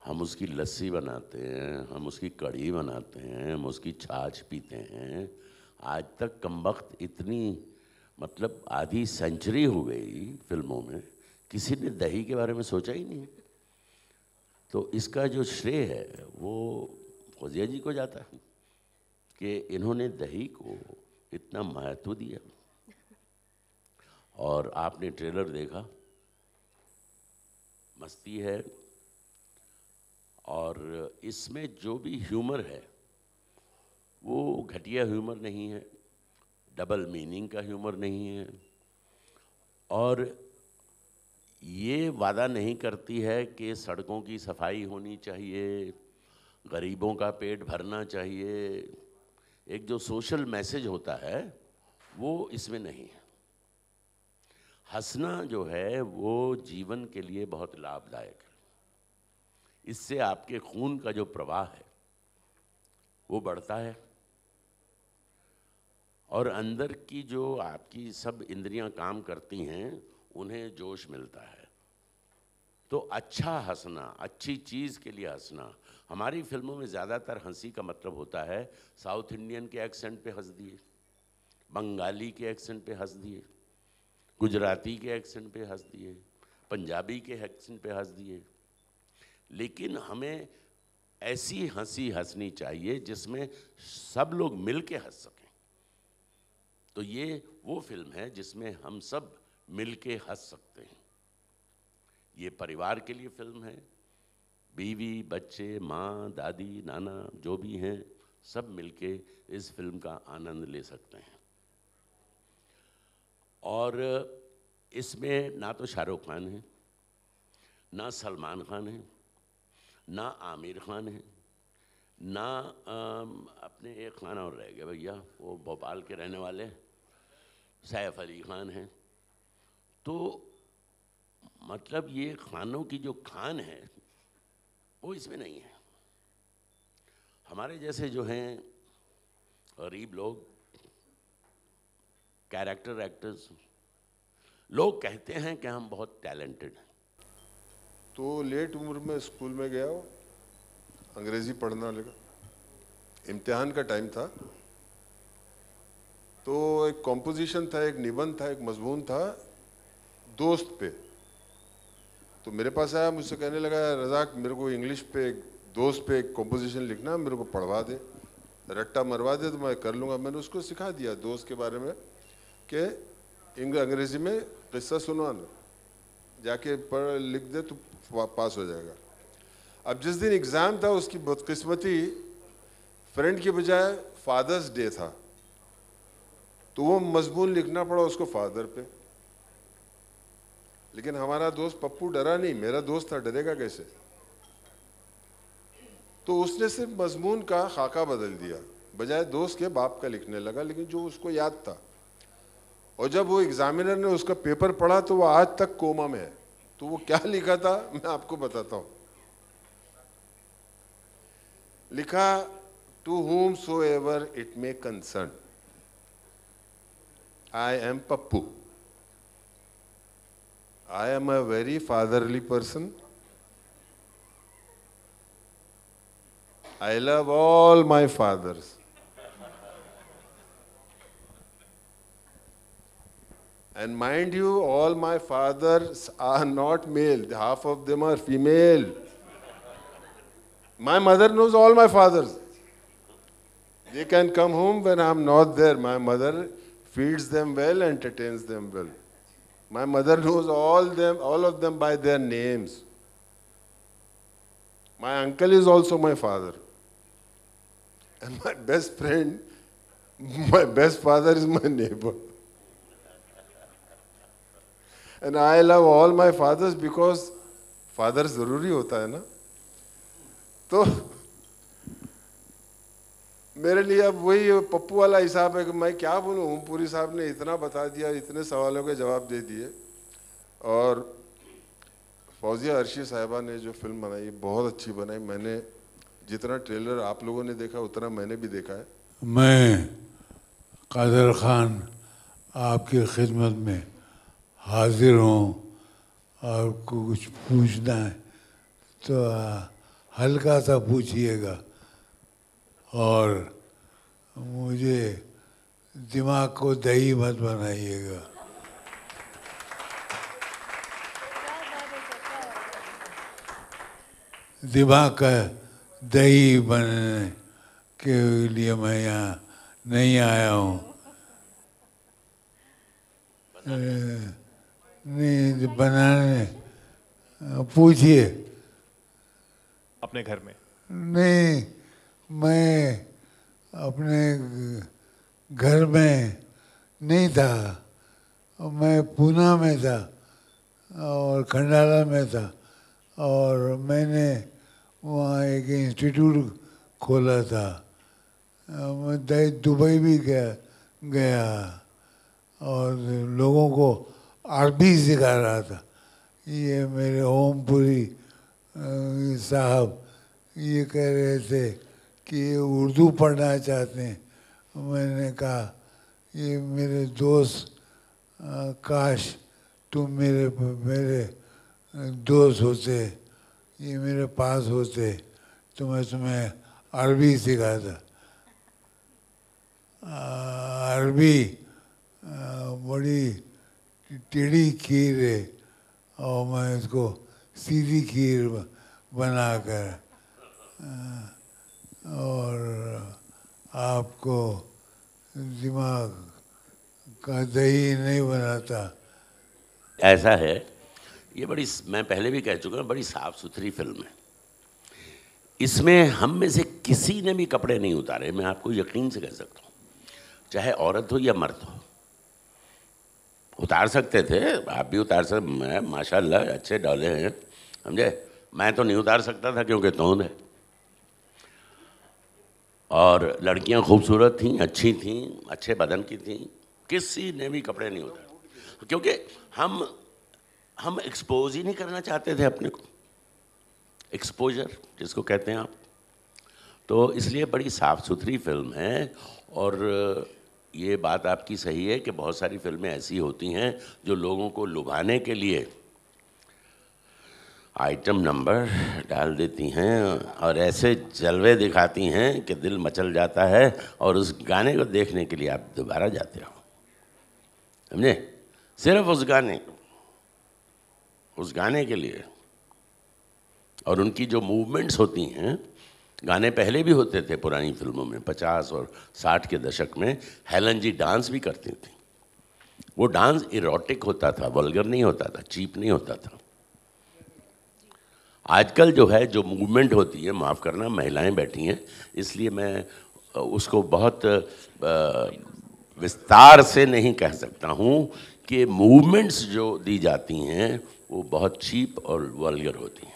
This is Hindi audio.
हम उसकी लस्सी बनाते हैं, हम उसकी कढ़ी बनाते हैं, हम उसकी छाछ पीते हैं। आज तक कमबख्त इतनी मतलब आधी सेंचुरी हो गई फिल्मों में, किसी ने दही के बारे में सोचा ही नहीं। तो इसका जो श्रेय है वो फौजिया जी को जाता है कि इन्होंने दही को इतना महत्व दिया। और आपने ट्रेलर देखा, मस्ती है, और इसमें जो भी ह्यूमर है वो घटिया ह्यूमर नहीं है, डबल मीनिंग का ह्यूमर नहीं है, और ये वादा नहीं करती है कि सड़कों की सफाई होनी चाहिए, गरीबों का पेट भरना चाहिए। एक जो सोशल मैसेज होता है वो इसमें नहीं है। हंसना जो है वो जीवन के लिए बहुत लाभदायक है। इससे आपके खून का जो प्रवाह है वो बढ़ता है, और अंदर की जो आपकी सब इंद्रियां काम करती हैं उन्हें जोश मिलता है। तो अच्छा हंसना, अच्छी चीज़ के लिए हंसना। हमारी फिल्मों में ज़्यादातर हंसी का मतलब होता है साउथ इंडियन के एक्सेंट पे हंस दिए, बंगाली के एक्सेंट पे हंस दिए, गुजराती के एक्सेंट पे हंस दिए, पंजाबी के एक्सेंट पे हंस दिए। लेकिन हमें ऐसी हंसी हंसनी चाहिए जिसमें सब लोग मिल के हंस सकें। तो ये वो फिल्म है जिसमें हम सब मिल के हंस सकते हैं। ये परिवार के लिए फिल्म है। बीवी, बच्चे, माँ, दादी, नाना जो भी हैं सब मिलके इस फिल्म का आनंद ले सकते हैं। और इसमें ना तो शाहरुख खान है, ना सलमान खान है, ना आमिर खान है, ना अपने एक खान और रह गए भैया, वो भोपाल के रहने वाले सैफ अली खान हैं। तो मतलब ये खानों की जो खान है वो इसमें नहीं है। हमारे जैसे जो हैं गरीब लोग, कैरेक्टर एक्टर्स, लोग कहते हैं कि हम बहुत टैलेंटेड हैं। तो लेट उम्र में स्कूल में गया हो, अंग्रेजी पढ़ना लगा, इम्तिहान का टाइम था, तो एक कॉम्पोजिशन था, एक निबंध था, एक मजमून था दोस्त पे। तो मेरे पास आया, मुझसे कहने लगा रज़ाक मेरे को इंग्लिश पे दोस्त पे एक कॉम्पोजिशन लिखना, मेरे को पढ़वा दे, रट्टा मरवा दे तो मैं कर लूँगा। मैंने उसको सिखा दिया दोस्त के बारे में कि अंग्रेजी में किस्सा सुनवाना, जाके पढ़ लिख दे तो पास हो जाएगा। अब जिस दिन एग्ज़ाम था उसकी बदकिस्मती फ्रेंड के बजाय फादर्स डे था, तो वो मजमून लिखना पड़ा उसको फादर पे। लेकिन हमारा दोस्त पप्पू डरा नहीं, मेरा दोस्त था, डरेगा कैसे। तो उसने सिर्फ मजमून का खाका बदल दिया, बजाय दोस्त के बाप का लिखने लगा, लेकिन जो उसको याद था। और जब वो एग्जामिनर ने उसका पेपर पढ़ा तो वो आज तक कोमा में है। तो वो क्या लिखा था मैं आपको बताता हूं। लिखा, to whom soever it may concern, I am Pappu. I am a very fatherly person. I love all my fathers. And mind you, all my fathers are not male, half of them are female. My mother knows all my fathers. They can come home when I'm not there. My mother feeds them well, entertains them well. My mother knows all of them by their names. My uncle is also my father. And my best friend, my best father is my neighbor. And I love all my fathers because father जरूरी होता है ना। तो मेरे लिए अब वही पप्पू वाला हिसाब है कि मैं क्या बोलूँ, ओमपुरी साहब ने इतना बता दिया, इतने सवालों के जवाब दे दिए। और फौजिया अर्शी साहिबा ने जो फिल्म बनाई बहुत अच्छी बनाई। मैंने जितना ट्रेलर आप लोगों ने देखा उतना मैंने भी देखा है। मैं कादर खान आपकी खिदमत में हाजिर हूँ और कुछ पूछना है तो हल्का सा पूछिएगा और मुझे दिमाग को दही मत बनाइएगा। दिमाग का दही बनने के लिए मैं यहाँ नहीं आया हूँ। नहीं बनाने, पूछिए। अपने घर में? नहीं, मैं अपने घर में नहीं था, मैं पूना में था और खंडाला में था, और मैंने वहाँ एक इंस्टीट्यूट खोला था। मैं दुबई भी गया और लोगों को अरबी सिखा रहा था। ये मेरे ओमपुरी साहब ये कह रहे थे कि ये उर्दू पढ़ना चाहते हैं। मैंने कहा ये मेरे दोस्त, काश तुम मेरे दोस्त होते, ये मेरे पास होते तो मैं तुम्हें अरबी सिखाता। अरबी बड़ी टेढ़ी खीर है और मैं इसको सीधी खीर बनाकर और आपको दिमाग का दही नहीं बनाता। ऐसा है, ये बड़ी, मैं पहले भी कह चुका हूँ, बड़ी साफ सुथरी फिल्म है। इसमें हम में से किसी ने भी कपड़े नहीं उतारे, मैं आपको यकीन से कह सकता हूँ, चाहे औरत हो या मर्द हो। उतार सकते थे, आप भी उतार सकते, मैं माशाल्लाह अच्छे डॉले हैं, समझे। मैं तो नहीं उतार सकता था क्योंकि तोंद है। और लड़कियां खूबसूरत थीं, अच्छी थीं, अच्छे बदन की थीं, किसी ने भी कपड़े नहीं उतारे क्योंकि हम एक्सपोज ही नहीं करना चाहते थे अपने को, एक्सपोजर जिसको कहते हैं आप। तो इसलिए बड़ी साफ़ सुथरी फिल्म है। और ये बात आपकी सही है कि बहुत सारी फिल्में ऐसी होती हैं जो लोगों को लुभाने के लिए आइटम नंबर डाल देती हैं और ऐसे जलवे दिखाती हैं कि दिल मचल जाता है और उस गाने को देखने के लिए आप दोबारा जाते हो, समझे। सिर्फ उस गाने के लिए। और उनकी जो मूवमेंट्स होती हैं, गाने पहले भी होते थे पुरानी फिल्मों में, 50 और 60 के दशक में हेलन जी डांस भी करती थी। वो डांस इरोटिक होता था, वल्गर नहीं होता था, चीप नहीं होता था। आजकल जो है, जो मूवमेंट होती है, माफ़ करना महिलाएं बैठी हैं इसलिए मैं उसको बहुत विस्तार से नहीं कह सकता हूँ कि मूवमेंट्स जो दी जाती हैं वो बहुत चीप और वल्गर होती हैं।